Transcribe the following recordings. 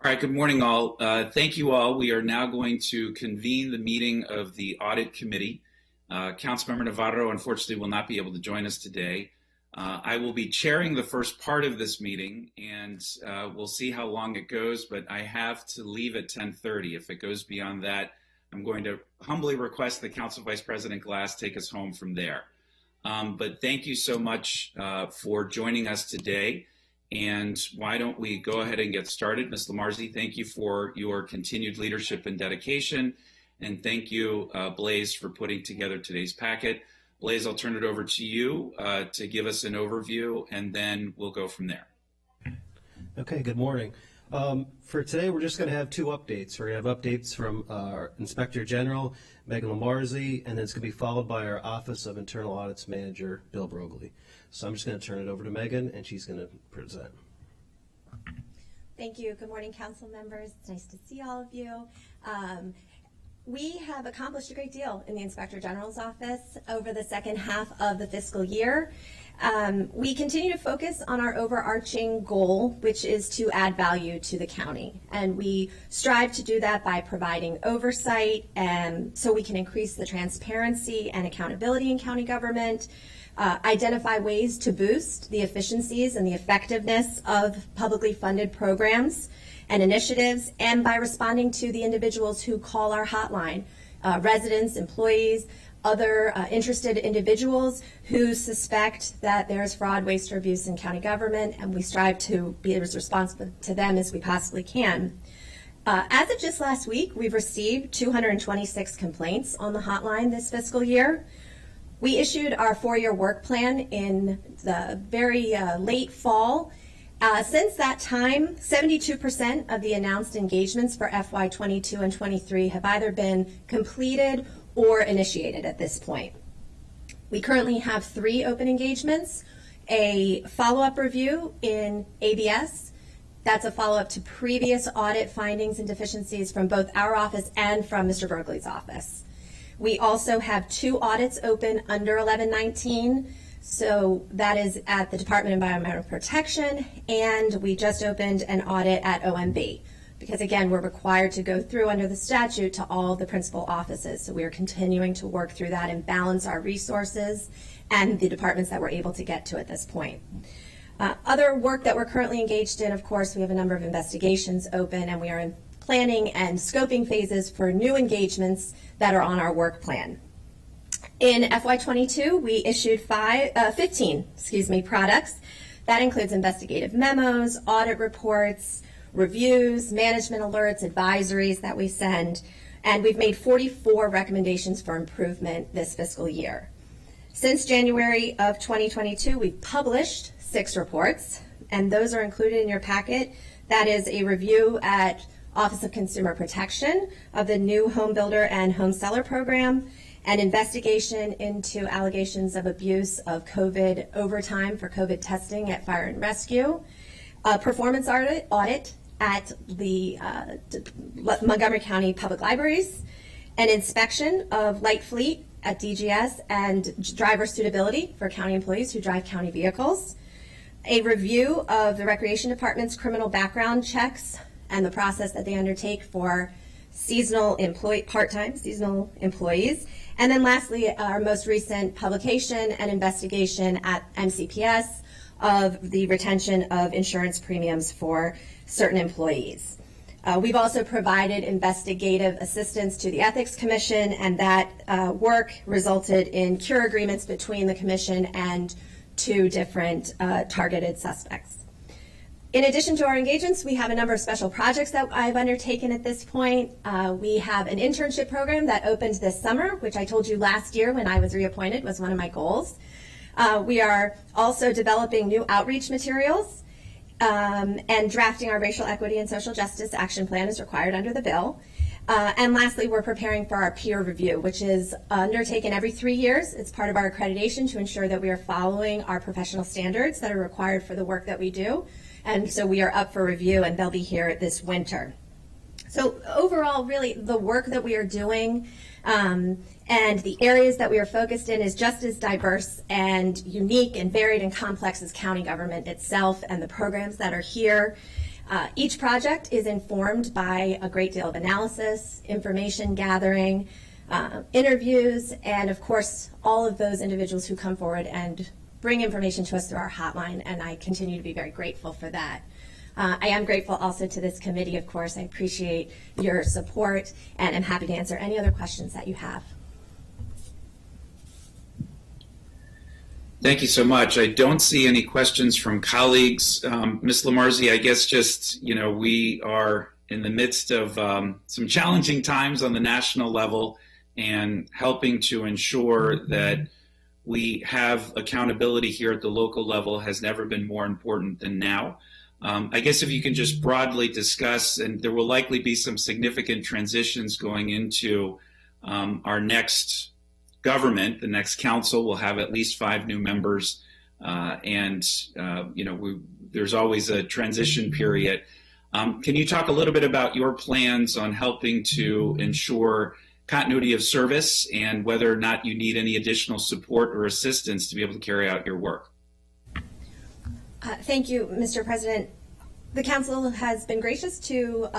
All right, good morning, all. Thank you all. We are now going to convene the meeting of the Audit Committee. Councilmember Navarro, unfortunately, will not be able to join us today. I will be chairing the first part of this meeting, and we'll see how long it goes, but I have to leave at 10:30. If it goes beyond that, I'm going to humbly request that Council Vice President Glass take us home from there. But thank you so much for joining us today. And why don't we go ahead and get started? Ms. Lamarzi, thank you for your continued leadership and dedication. And thank you, Blaise, for putting together today's packet. Blaise, I'll turn it over to you to give us an overview, and then we'll go from there. Okay, good morning. For today, we're just going to have two updates. We're going to have updates from our Inspector General, Megan Lamarzi, and then it's going to be followed by our Office of Internal Audits Manager, Bill Broglie. So I'm just going to turn it over to Megan, and she's going to present. Thank you. Good morning, council members. It's nice to see all of you. We have accomplished a great deal in the Inspector General's office over the second half of the fiscal year. We continue to focus on our overarching goal, which is to add value to the county. And we strive to do that by providing oversight so we can increase the transparency and accountability in county government, identify ways to boost the efficiencies and the effectiveness of publicly funded programs and initiatives, and by responding to the individuals who call our hotline, residents, employees, other interested individuals who suspect that there is fraud, waste, or abuse in county government, and we strive to be as responsive to them as we possibly can. As of just last week, we've received 226 complaints on the hotline this fiscal year. We issued our 4-year work plan in the very late fall. Since that time, 72% of the announced engagements for FY22 and 23 have either been completed or initiated at this point. We currently have 3 open engagements, a follow-up review in ABS. That's a follow-up to previous audit findings and deficiencies from both our office and from Mr. Broglie's office. We also have 2 audits open under 1119. So that is at the Department of Environmental Protection, and we just opened an audit at OMB because, again, we're required to go through under the statute to all the principal offices. So we are continuing to work through that and balance our resources and the departments that we're able to get to at this point. Other work that we're currently engaged in, of course, we have a number of investigations open, and we are in planning and scoping phases for new engagements that are on our work plan. In FY22, we issued 15 products. That includes investigative memos, audit reports, reviews, management alerts, advisories that we send, and we've made 44 recommendations for improvement this fiscal year. Since January of 2022, we've published 6 reports, and those are included in your packet. That is a review at Office of Consumer Protection of the new home builder and home seller program, an investigation into allegations of abuse of COVID overtime for COVID testing at Fire and Rescue, a performance audit at the Montgomery County Public Libraries, an inspection of light fleet at DGS and driver suitability for county employees who drive county vehicles, a review of the Recreation Department's criminal background checks and the process that they undertake for part-time seasonal employees. And then lastly, our most recent publication and investigation at MCPS of the retention of insurance premiums for certain employees. We've also provided investigative assistance to the Ethics Commission, and that work resulted in cure agreements between the Commission and 2 different targeted suspects. In addition to our engagements, we have a number of special projects that I've undertaken at this point. We have an internship program that opened this summer, which I told you last year when I was reappointed was one of my goals. We are also developing new outreach materials and drafting our racial equity and social justice action plan as required under the bill. And lastly, we're preparing for our peer review, which is undertaken every 3 years. It's part of our accreditation to ensure that we are following our professional standards that are required for the work that we do. And so we are up for review, and they'll be here this winter. So overall, really, the work that we are doing and the areas that we are focused in is just as diverse and unique and varied and complex as county government itself and the programs that are here. Each project is informed by a great deal of analysis, information gathering, interviews, and of course, all of those individuals who come forward and bring information to us through our hotline, and I continue to be very grateful for that. I am grateful also to this committee, of course. I appreciate your support, and I'm happy to answer any other questions that you have. Thank you so much. I don't see any questions from colleagues. Ms. Lamarzi, I guess just, we are in the midst of some challenging times on the national level, and helping to ensure that we have accountability here at the local level has never been more important than now. I guess if you can just broadly discuss, and there will likely be some significant transitions going into our next government. The next council will have at least 5 new members, there's always a transition period. Can you talk a little bit about your plans on helping to ensure continuity of service, and whether or not you need any additional support or assistance to be able to carry out your work? Thank you, Mr. President. The council has been gracious to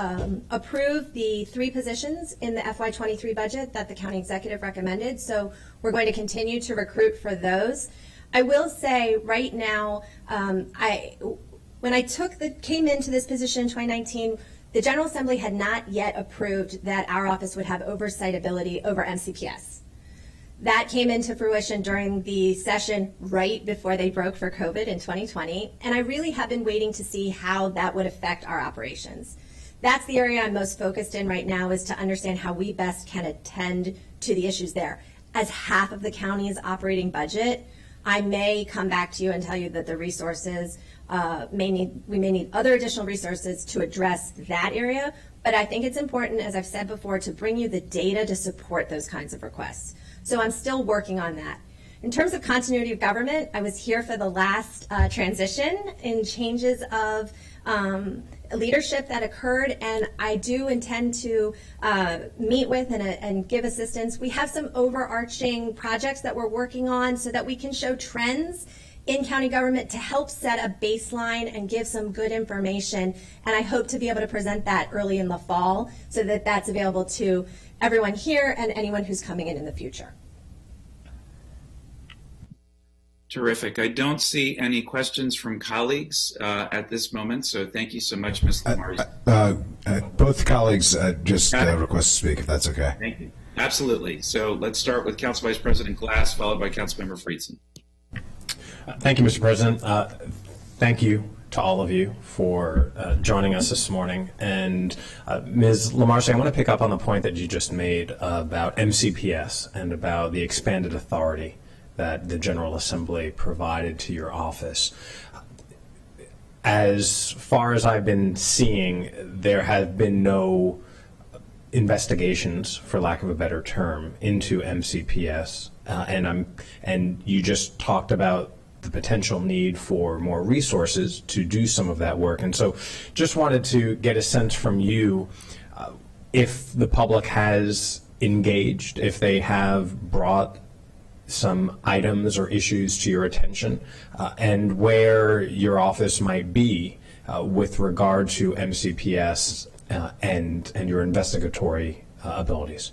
approve the 3 positions in the FY23 budget that the county executive recommended, so we're going to continue to recruit for those. I will say right now, when I came into this position in 2019, the General Assembly had not yet approved that our office would have oversight ability over MCPS. That came into fruition during the session right before they broke for COVID in 2020, and I really have been waiting to see how that would affect our operations. That's the area I'm most focused in right now, is to understand how we best can attend to the issues there. As half of the county's operating budget, I may come back to you and tell you that the resources we may need other additional resources to address that area, but I think it's important, as I've said before, to bring you the data to support those kinds of requests. So I'm still working on that. In terms of continuity of government, I was here for the last transition in changes of leadership that occurred, and I do intend to meet with and give assistance. We have some overarching projects that we're working on so that we can show trends in county government to help set a baseline and give some good information. And I hope to be able to present that early in the fall so that that's available to everyone here and anyone who's coming in the future. Terrific. I don't see any questions from colleagues at this moment, so thank you so much, Ms. Lamarzi. Both colleagues just request to speak, if that's okay. Thank you. Absolutely. So let's start with Council Vice President Glass, followed by Councilmember Friedson. Thank you, Mr. President. Thank you to all of you for joining us this morning. And Ms. Lamarzi, I want to pick up on the point that you just made about MCPS and about the expanded authority that the General Assembly provided to your office. As far as I've been seeing, there have been no investigations, for lack of a better term, into MCPS, and you just talked about the potential need for more resources to do some of that work. And so just wanted to get a sense from you if the public has engaged, if they have brought some items or issues to your attention, and where your office might be with regard to MCPS and your investigatory abilities.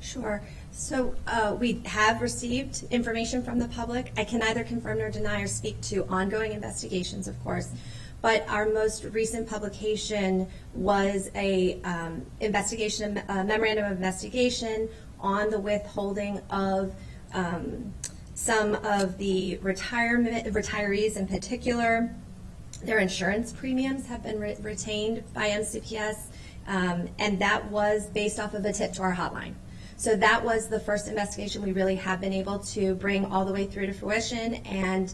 Sure. So we have received information from the public. I can neither confirm nor deny or speak to ongoing investigations, of course, but our most recent publication was a memorandum of investigation on the withholding of some of the retirees in particular. Their insurance premiums have been retained by MCPS, and that was based off of a tip to our hotline. So that was the first investigation we really have been able to bring all the way through to fruition and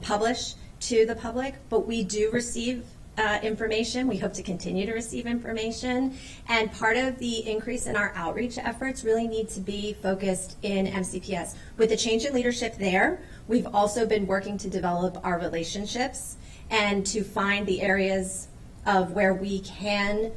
publish to the public. But we do receive information. We hope to continue to receive information. And part of the increase in our outreach efforts really need to be focused in MCPS. With the change in leadership there, we've also been working to develop our relationships and to find the areas of where we can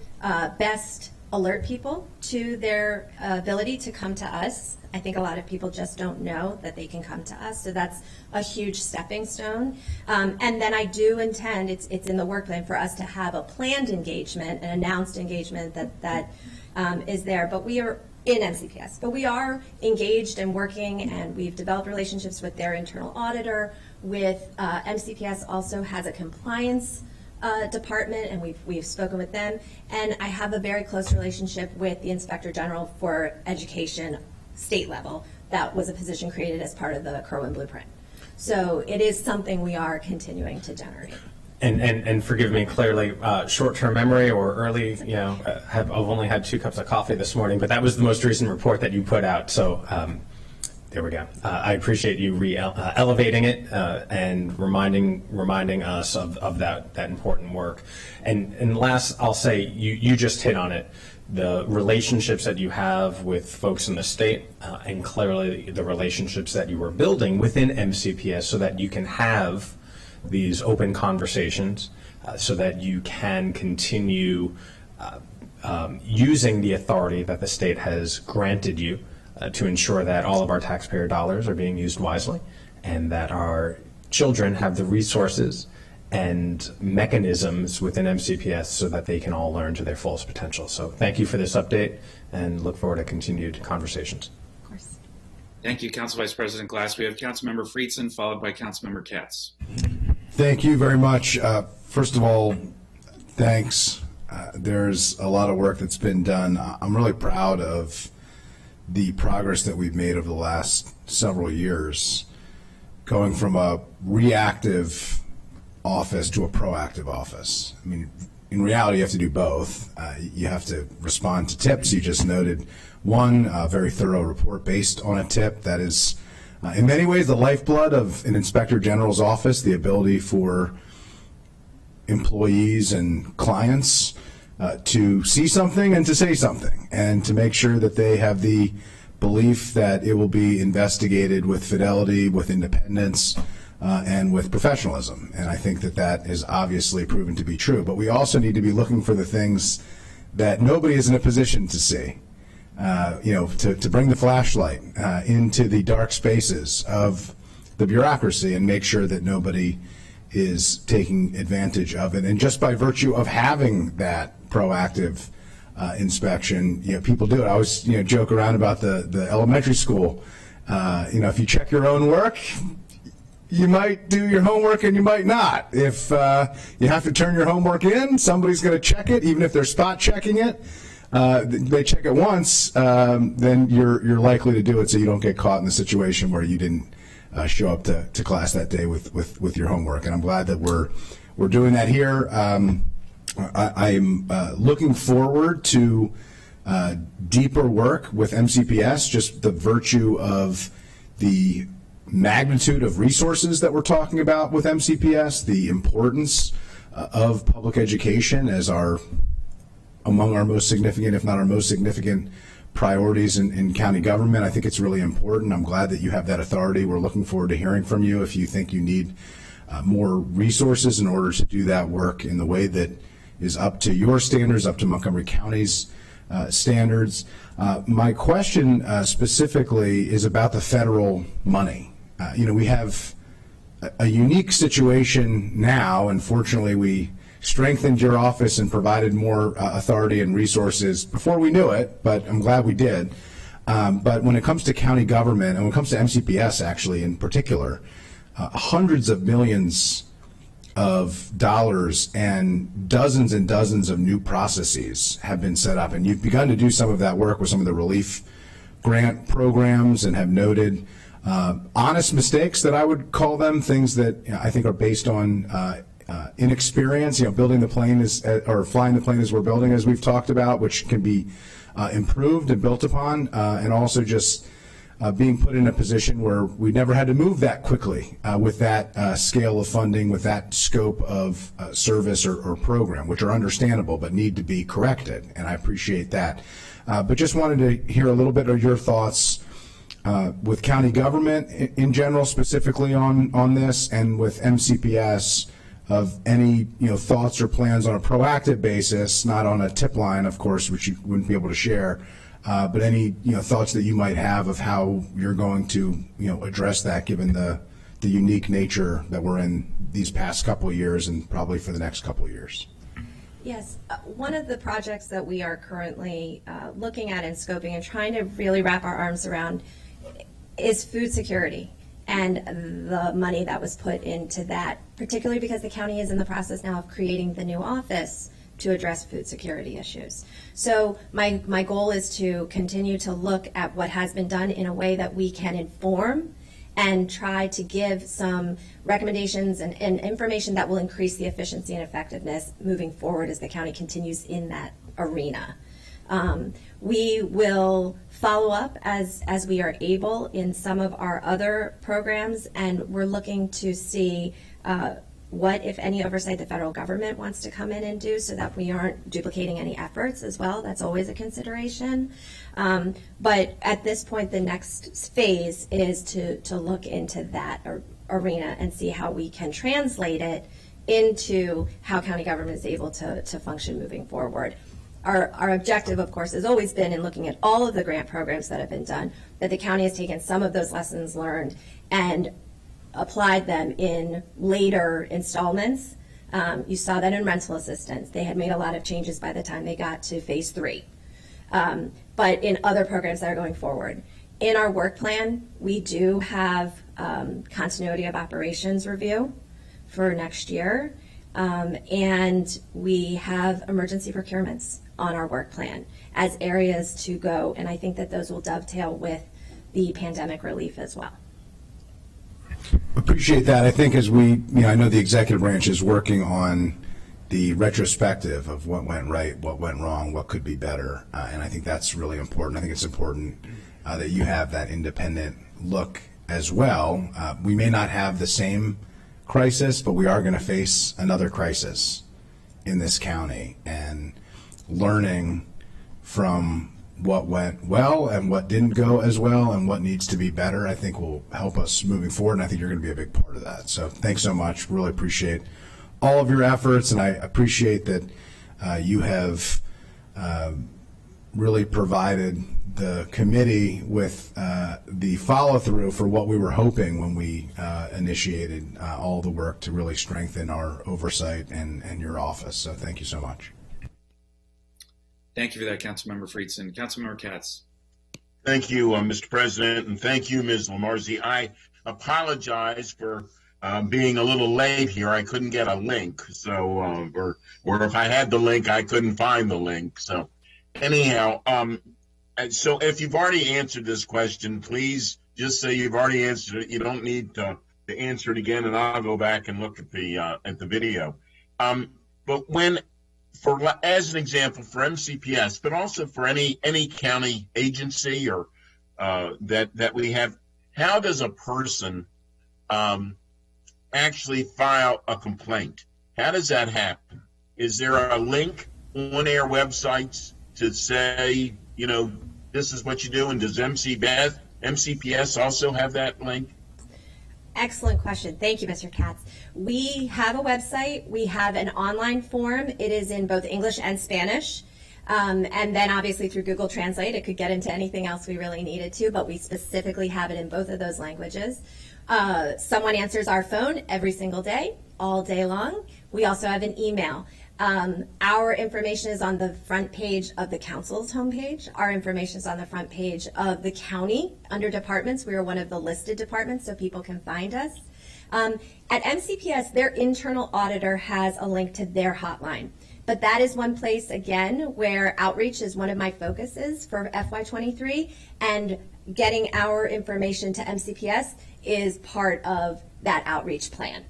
best alert people to their ability to come to us. I think a lot of people just don't know that they can come to us, so that's a huge stepping stone. And then I do intend, it's in the work plan for us to have a planned engagement, an announced engagement that is there. But we are in MCPS, but we are engaged and working, and we've developed relationships with their internal auditor. With MCPS also has a compliance department, and we've spoken with them. And I have a very close relationship with the Inspector General for Education, state level. That was a position created as part of the Kerwin Blueprint. So it is something we are continuing to generate. And forgive me, clearly, short-term memory or early, I've only had 2 cups of coffee this morning, but that was the most recent report that you put out. So there we go. I appreciate you elevating it and reminding us of that important work. And last, I'll say you just hit on it. The relationships that you have with folks in the state, and clearly the relationships that you were building within MCPS, so that you can have these open conversations, so that you can continue using the authority that the state has granted you to ensure that all of our taxpayer dollars are being used wisely, and that our children have the resources and mechanisms within MCPS so that they can all learn to their fullest potential. So thank you for this update, and look forward to continued conversations. Of course. Thank you, Council Vice President Glass. We have Councilmember Friedson, followed by Councilmember Katz. Thank you very much. First of all, thanks. There's a lot of work that's been done. I'm really proud of the progress that we've made over the last several years, going from a reactive office to a proactive office. I mean, in reality, you have to do both. You have to respond to tips. You just noted one very thorough report based on a tip that is, in many ways, the lifeblood of an Inspector General's office, the ability for employees and clients to see something and to say something, and to make sure that they have the belief that it will be investigated with fidelity, with independence, and with professionalism. And I think that is obviously proven to be true. But we also need to be looking for the things that nobody is in a position to see. To bring the flashlight into the dark spaces of the bureaucracy and make sure that nobody is taking advantage of it. And just by virtue of having that proactive inspection, people do it. I always, joke around about the elementary school. If you check your own work, you might do your homework and you might not. If you have to turn your homework in, somebody's going to check it, even if they're spot checking it. They check it once, then you're likely to do it, so you don't get caught in the situation where you didn't show up to class that day with your homework. And I'm glad that we're doing that here. I'm looking forward to deeper work with MCPS, just the virtue of the magnitude of resources that we're talking about with MCPS, the importance of public education as among our most significant, if not our most significant, priorities in county government. I think it's really important. I'm glad that you have that authority. We're looking forward to hearing from you if you think you need more resources in order to do that work in the way that is up to your standards, up to Montgomery County's standards. My question specifically is about the federal money. We have a unique situation now. Unfortunately, we strengthened your office and provided more authority and resources before we knew it, but I'm glad we did. But when it comes to county government, and when it comes to MCPS actually in particular, hundreds of millions of dollars and dozens of new processes have been set up. And you've begun to do some of that work with some of the relief grant programs and have noted honest mistakes, that I would call them, things that I think are based on inexperience, building the plane or flying the plane as we're building, as we've talked about, which can be improved and built upon, and also just being put in a position where we never had to move that quickly with that scale of funding, with that scope of service or program, which are understandable but need to be corrected, and I appreciate that. But just wanted to hear a little bit of your thoughts with county government in general, specifically on this, and with MCPS, of any, thoughts or plans on a proactive basis, not on a tip line, of course, which you wouldn't be able to share, but any, thoughts that you might have of how you're going to, address that given the unique nature that we're in these past couple of years and probably for the next couple of years. Yes, one of the projects that we are currently looking at and scoping and trying to really wrap our arms around is food security and the money that was put into that, particularly because the county is in the process now of creating the new office to address food security issues. So my goal is to continue to look at what has been done in a way that we can inform and try to give some recommendations and information that will increase the efficiency and effectiveness moving forward as the county continues in that arena. We will follow up as we are able in some of our other programs, and we're looking to see what, if any, oversight the federal government wants to come in and do so that we aren't duplicating any efforts as well. That's always a consideration. But at this point, the next phase is to look into that arena and see how we can translate it into how county government is able to function moving forward. Our objective, of course, has always been in looking at all of the grant programs that have been done, that the county has taken some of those lessons learned and applied them in later installments. You saw that in rental assistance. They had made a lot of changes by the time they got to phase 3. But in other programs that are going forward. In our work plan, we do have continuity of operations review for next year. And we have emergency procurements on our work plan as areas to go. And I think that those will dovetail with the pandemic relief as well. Appreciate that. I think as we, I know the executive branch is working on the retrospective of what went right, what went wrong, what could be better. And I think that's really important. I think it's important that you have that independent look as well. We may not have the same crisis, but we are going to face another crisis in this county, and learning from what went well and what didn't go as well and what needs to be better, I think will help us moving forward, and I think you're going to be a big part of that. So thanks so much. Really appreciate all of your efforts, and I appreciate that you have really provided the committee with the follow-through for what we were hoping when we initiated all the work to really strengthen our oversight and your office. So thank you so much. Thank you for that, Councilmember Friedson. Councilmember Katz. Thank you, Mr. President, and thank you, Ms. Lamarzi. I apologize for being a little late here. I couldn't get a link, so or if I had the link, I couldn't find the link. So anyhow, so if you've already answered this question, please just say you've already answered it. You don't need to answer it again, and I'll go back and look at the video. But as an example for MCPS, but also for any county agency or that we have, how does a person actually file a complaint? How does that happen? Is there a link on our websites to say, this is what you do, and does MCPS also have that link? Excellent question. Thank you, Mr. Katz. We have a website. We have an online form. It is in both English and Spanish. And then obviously through Google Translate, it could get into anything else we really needed to, but we specifically have it in both of those languages. Someone answers our phone every single day, all day long. We also have an email. Our information is on the front page of the council's homepage. Our information is on the front page of the county under departments. We are one of the listed departments, so people can find us. At MCPS, their internal auditor has a link to their hotline. But that is one place, again, where outreach is one of my focuses for FY23, and getting our information to MCPS is part of that outreach plan.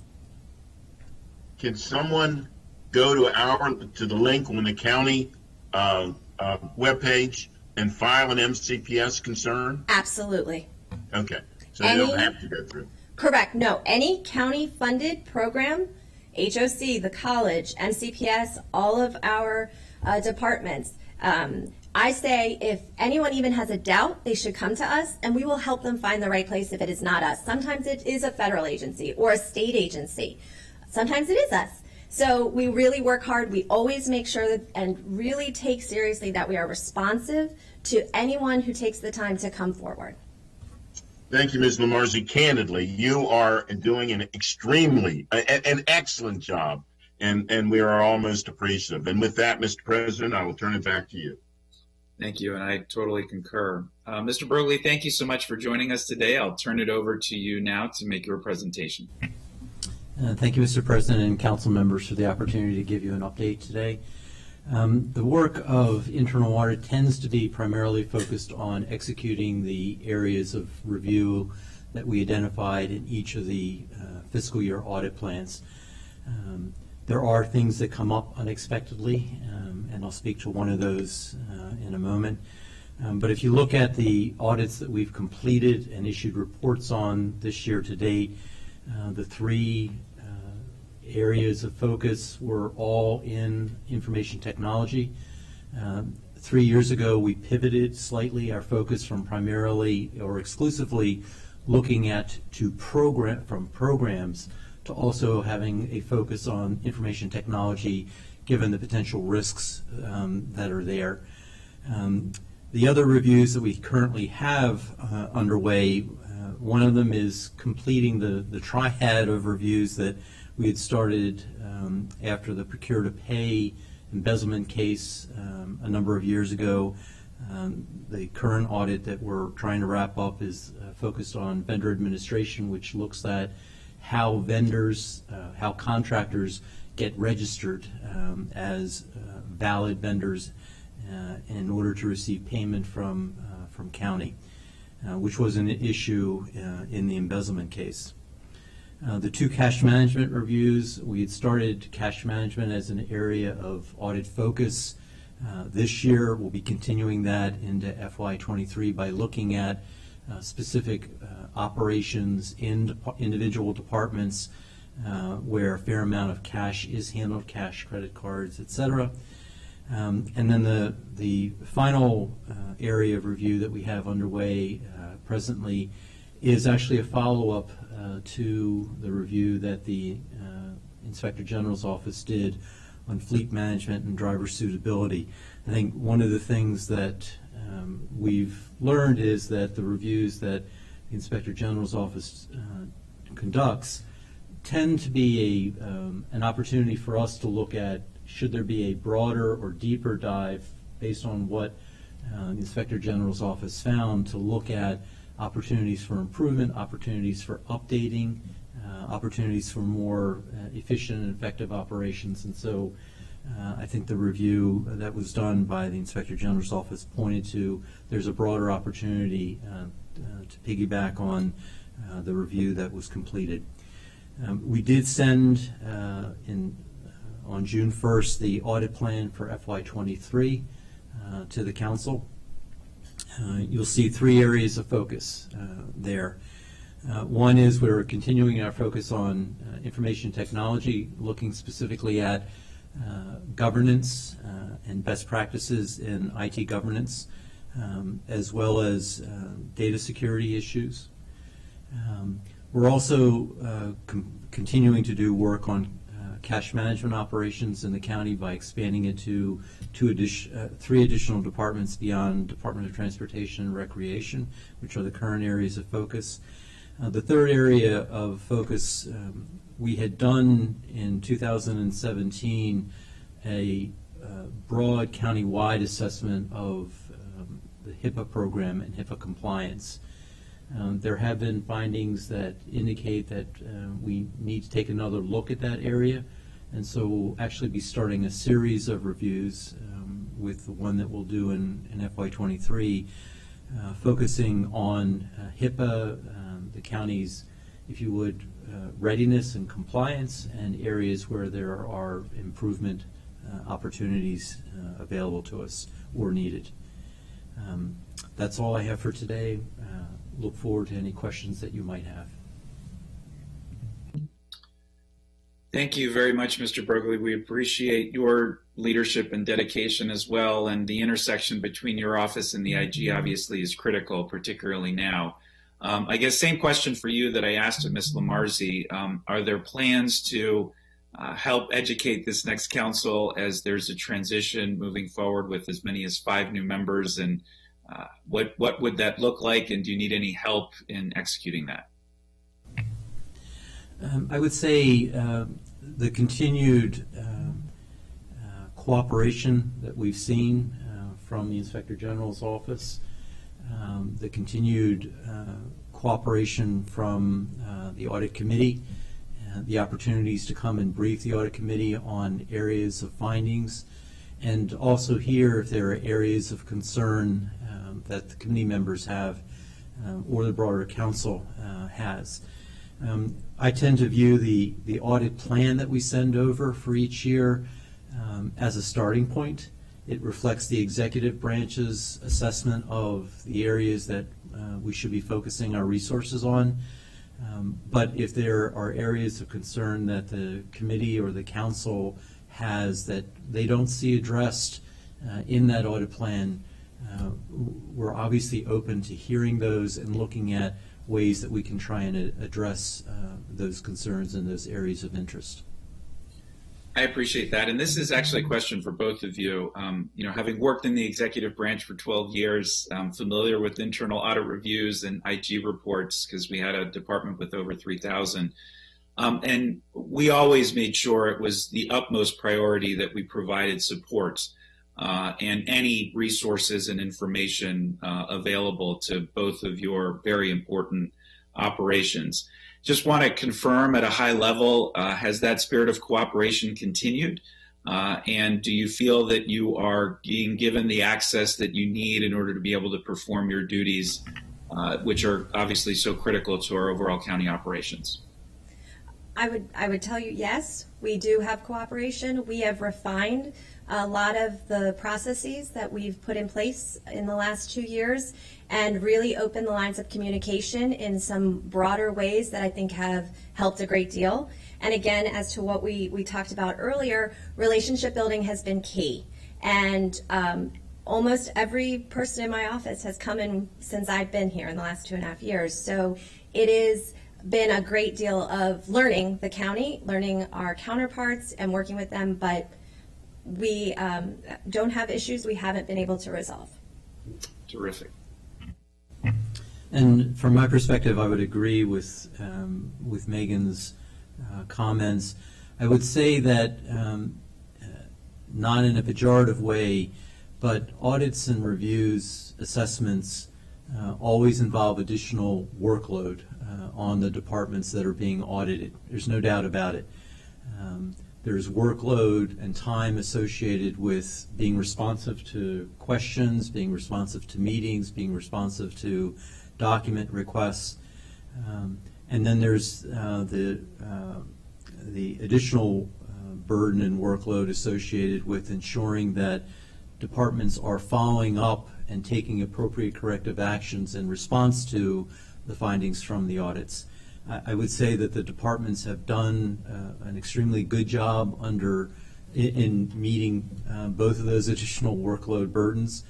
Can someone go to the link on the county webpage and file an MCPS concern? Absolutely. Okay, so they don't have to go through. Correct. No, any county-funded program, HOC, the college, MCPS, all of our departments, I say if anyone even has a doubt, they should come to us, and we will help them find the right place if it is not us. Sometimes it is a federal agency or a state agency. Sometimes it is us. So we really work hard. We always make sure that and really take seriously that we are responsive to anyone who takes the time to come forward. Thank you, Ms. Lamarzi. Candidly, you are doing an excellent job, and we are all most appreciative. And with that, Mr. President, I will turn it back to you. Thank you, and I totally concur. Mr. Burgley, thank you so much for joining us today. I'll turn it over to you now to make your presentation. Thank you, Mr. President and council members, for the opportunity to give you an update today. The work of internal audit tends to be primarily focused on executing the areas of review that we identified in each of the fiscal year audit plans. There are things that come up unexpectedly, and I'll speak to one of those in a moment. But if you look at the audits that we've completed and issued reports on this year to date, the three areas of focus were all in information technology. 3 years ago, we pivoted slightly our focus from primarily or exclusively looking at from programs to also having a focus on information technology, given the potential risks that are there. The other reviews that we currently have underway, one of them is completing the triad of reviews that we had started after the procure to pay embezzlement case a number of years ago. The current audit that we're trying to wrap up is focused on vendor administration, which looks at how vendors, how contractors get registered as valid vendors in order to receive payment from county, which was an issue in the embezzlement case. The two cash management reviews, we had started cash management as an area of audit focus. This year, we'll be continuing that into FY23 by looking at specific operations in individual departments where a fair amount of cash is handled, cash, credit cards, etc. And then the final area of review that we have underway presently is actually a follow-up to the review that the Inspector General's office did on fleet management and driver suitability. I think one of the things that we've learned is that the reviews that the Inspector General's office conducts tend to be an opportunity for us to look at, should there be a broader or deeper dive based on what the Inspector General's office found, to look at opportunities for improvement, opportunities for updating, opportunities for more efficient and effective operations. And so I think the review that was done by the Inspector General's office pointed to there's a broader opportunity to piggyback on the review that was completed. We did send on June 1st the audit plan for FY23 to the council. You'll see three areas of focus there. One is we're continuing our focus on information technology, looking specifically at governance and best practices in IT governance, as well as data security issues. We're also continuing to do work on cash management operations in the county by expanding it to three additional departments beyond Department of Transportation and Recreation, which are the current areas of focus. The third area of focus, we had done in 2017 a broad county-wide assessment of the HIPAA program and HIPAA compliance. There have been findings that indicate that we need to take another look at that area, and so we'll actually be starting a series of reviews with the one that we'll do in FY23, focusing on HIPAA, the county's, if you would, readiness and compliance, and areas where there are improvement opportunities available to us or needed. That's all I have for today. Look forward to any questions that you might have. Thank you very much, Mr. Burgley. We appreciate your leadership and dedication as well, and the intersection between your office and the IG obviously is critical, particularly now. I guess same question for you that I asked of Ms. Lamarzi. Are there plans to help educate this next council as there's a transition moving forward with as many as 5 new members, and what would that look like, and do you need any help in executing that? I would say the continued cooperation that we've seen from the Inspector General's office, the continued cooperation from the Audit Committee, the opportunities to come and brief the Audit Committee on areas of findings, and also here if there are areas of concern that the committee members have or the broader council has. I tend to view the audit plan that we send over for each year as a starting point. It reflects the executive branch's assessment of the areas that we should be focusing our resources on. But if there are areas of concern that the committee or the council has that they don't see addressed in that audit plan, we're obviously open to hearing those and looking at ways that we can try and address those concerns and those areas of interest. I appreciate that. And this is actually a question for both of you. Having worked in the executive branch for 12 years, I'm familiar with internal audit reviews and IG reports because we had a department with over 3,000. And we always made sure it was the utmost priority that we provided support and any resources and information available to both of your very important operations. Just want to confirm at a high level, has that spirit of cooperation continued? And do you feel that you are being given the access that you need in order to be able to perform your duties, which are obviously so critical to our overall county operations? I would tell you, yes, we do have cooperation. We have refined a lot of the processes that we've put in place in the last 2 years and really opened the lines of communication in some broader ways that I think have helped a great deal. And again, as to what we talked about earlier, relationship building has been key. And almost every person in my office has come in since I've been here in the last 2.5 years. So it has been a great deal of learning the county, learning our counterparts and working with them, but we don't have issues we haven't been able to resolve. Terrific. And from my perspective, I would agree with Megan's comments. I would say that not in a pejorative way, but audits and reviews, assessments always involve additional workload on the departments that are being audited. There's no doubt about it. There's workload and time associated with being responsive to questions, being responsive to meetings, being responsive to document requests. And then there's the additional burden and workload associated with ensuring that departments are following up and taking appropriate corrective actions in response to the findings from the audits. I would say that the departments have done an extremely good job in meeting both of those additional workload burdens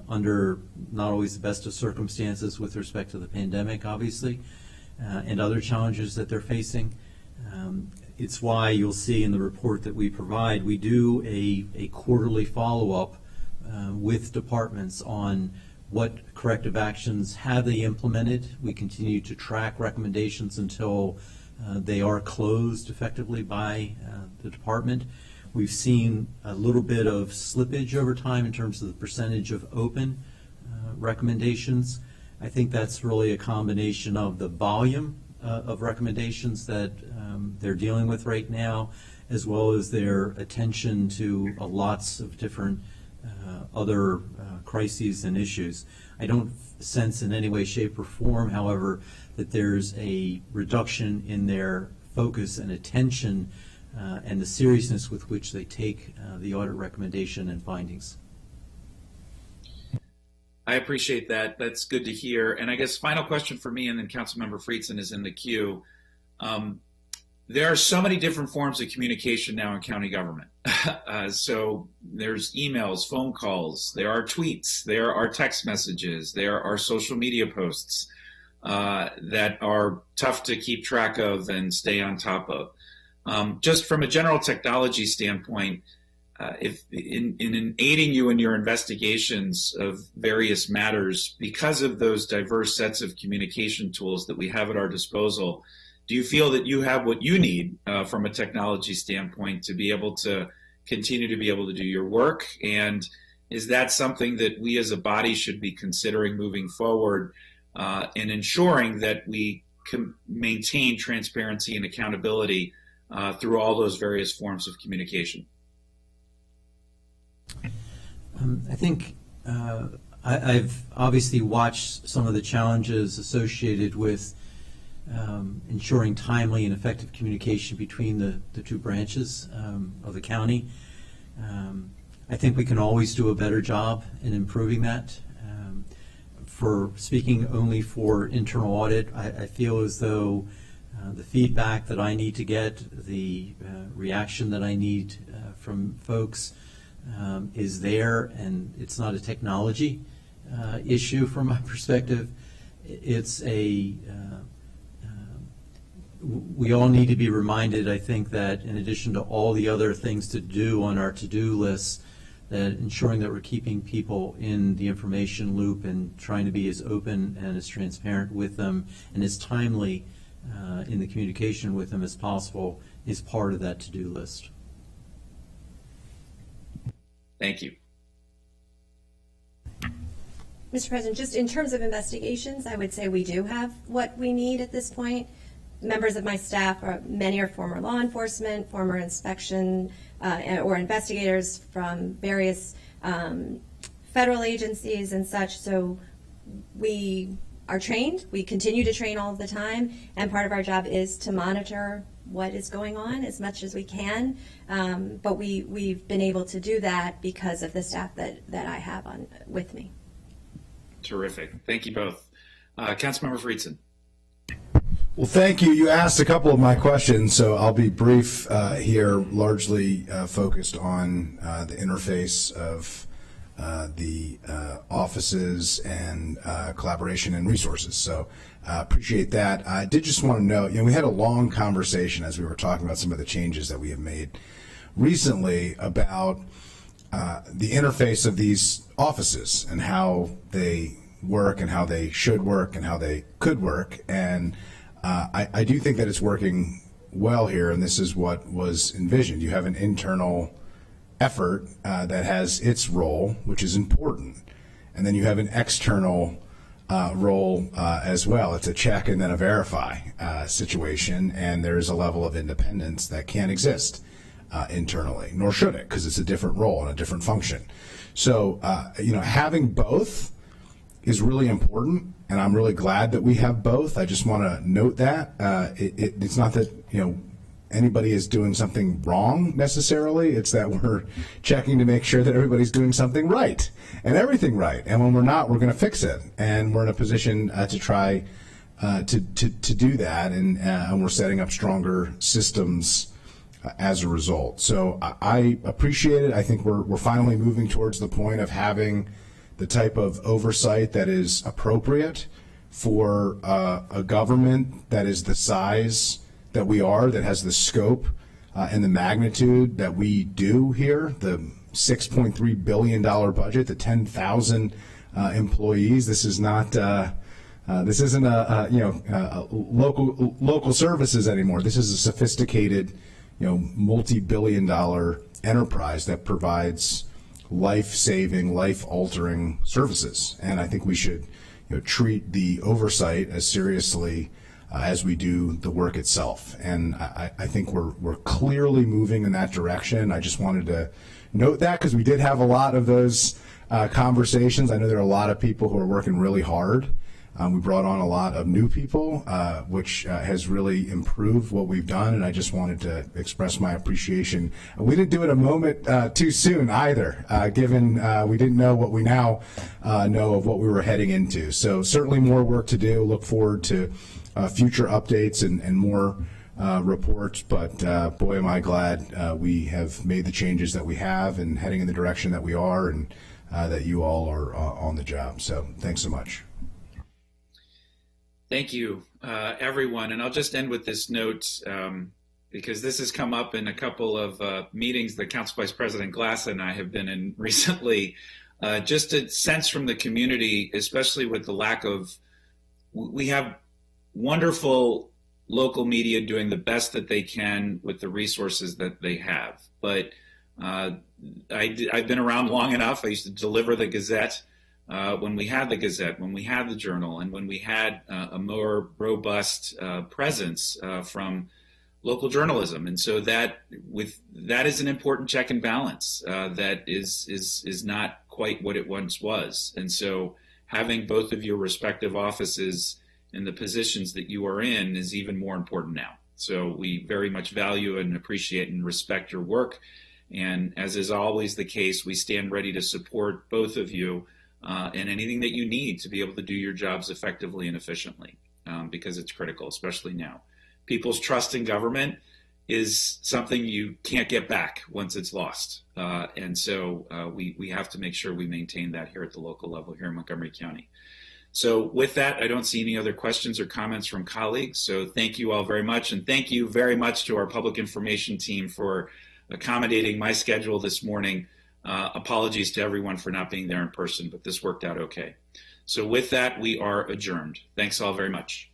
under not always the best of circumstances with respect to the pandemic, obviously, and other challenges that they're facing. It's why you'll see in the report that we provide, we do a quarterly follow-up with departments on what corrective actions have they implemented. We continue to track recommendations until they are closed effectively by the department. We've seen a little bit of slippage over time in terms of the percentage of open recommendations. I think that's really a combination of the volume of recommendations that they're dealing with right now, as well as their attention to lots of different other crises and issues. I don't sense in any way, shape, or form, however, that there's a reduction in their focus and attention and the seriousness with which they take the audit recommendation and findings. I appreciate that. That's good to hear. And I guess final question for me, and then Councilmember Friedson is in the queue. There are so many different forms of communication now in county government. So there's emails, phone calls, there are tweets, there are text messages, there are social media posts that are tough to keep track of and stay on top of. Just from a general technology standpoint, if in aiding you in your investigations of various matters, because of those diverse sets of communication tools that we have at our disposal, do you feel that you have what you need from a technology standpoint to be able to continue to be able to do your work? And is that something that we as a body should be considering moving forward in ensuring that we can maintain transparency and accountability through all those various forms of communication? I think I've obviously watched some of the challenges associated with ensuring timely and effective communication between the two branches of the county. I think we can always do a better job in improving that. For speaking only for internal audit, I feel as though the feedback that I need to get, the reaction that I need from folks is there, and it's not a technology issue from my perspective. It's we all need to be reminded, I think, that in addition to all the other things to do on our to-do list, that ensuring that we're keeping people in the information loop and trying to be as open and as transparent with them and as timely in the communication with them as possible is part of that to-do list. Thank you. Mr. President, just in terms of investigations, I would say we do have what we need at this point. Members of my staff, many are former law enforcement, former inspection or investigators from various federal agencies and such. So we are trained. We continue to train all the time, and part of our job is to monitor what is going on as much as we can. But we've been able to do that because of the staff that I have with me. Terrific. Thank you both. Councilmember Friedson. Well, thank you. You asked a couple of my questions, so I'll be brief here, largely focused on the interface of the offices and collaboration and resources. So appreciate that. I did just want to note, we had a long conversation as we were talking about some of the changes that we have made recently about the interface of these offices and how they work and how they should work and how they could work. And I do think that it's working well here, and this is what was envisioned. You have an internal effort that has its role, which is important, and then you have an external role as well. It's a check and then a verify situation, and there's a level of independence that can't exist internally, nor should it, because it's a different role and a different function. So, having both is really important, and I'm really glad that we have both. I just want to note that it's not that anybody is doing something wrong necessarily. It's that we're checking to make sure that everybody's doing something right and everything right. And when we're not, we're going to fix it. And we're in a position to try to do that, and we're setting up stronger systems as a result. So I appreciate it. I think we're finally moving towards the point of having the type of oversight that is appropriate for a government that is the size that we are, that has the scope and the magnitude that we do here, the $6.3 billion budget, the 10,000 employees. This is not, this isn't local services anymore. This is a sophisticated, multi-billion-dollar enterprise that provides life-saving, life-altering services. And I think we should treat the oversight as seriously as we do the work itself. And I think we're clearly moving in that direction. I just wanted to note that because we did have a lot of those conversations. I know there are a lot of people who are working really hard. We brought on a lot of new people, which has really improved what we've done, and I just wanted to express my appreciation. We didn't do it a moment too soon either, given we didn't know what we now know of what we were heading into. So certainly more work to do. Look forward to future updates and more reports, but boy, am I glad we have made the changes that we have and heading in the direction that we are, and that you all are on the job. So thanks so much. Thank you, everyone. And I'll just end with this note. because this has come up in a couple of meetings that Council Vice President Glass and I have been in recently. Just a sense from the community, especially with the lack of, we have wonderful local media doing the best that they can with the resources that they have. But I've been around long enough. I used to deliver the Gazette when we had the Gazette, when we had the Journal, and when we had a more robust presence from local journalism. And so that is an important check and balance that is not quite what it once was. And so having both of your respective offices in the positions that you are in is even more important now. So we very much value and appreciate and respect your work. And as is always the case, we stand ready to support both of you in anything that you need to be able to do your jobs effectively and efficiently, because it's critical, especially now. People's trust in government is something you can't get back once it's lost. And so we have to make sure we maintain that here at the local level here in Montgomery County. So with that, I don't see any other questions or comments from colleagues. So thank you all very much. And thank you very much to our public information team for accommodating my schedule this morning. Apologies to everyone for not being there in person, but this worked out okay. So with that, we are adjourned. Thanks all very much.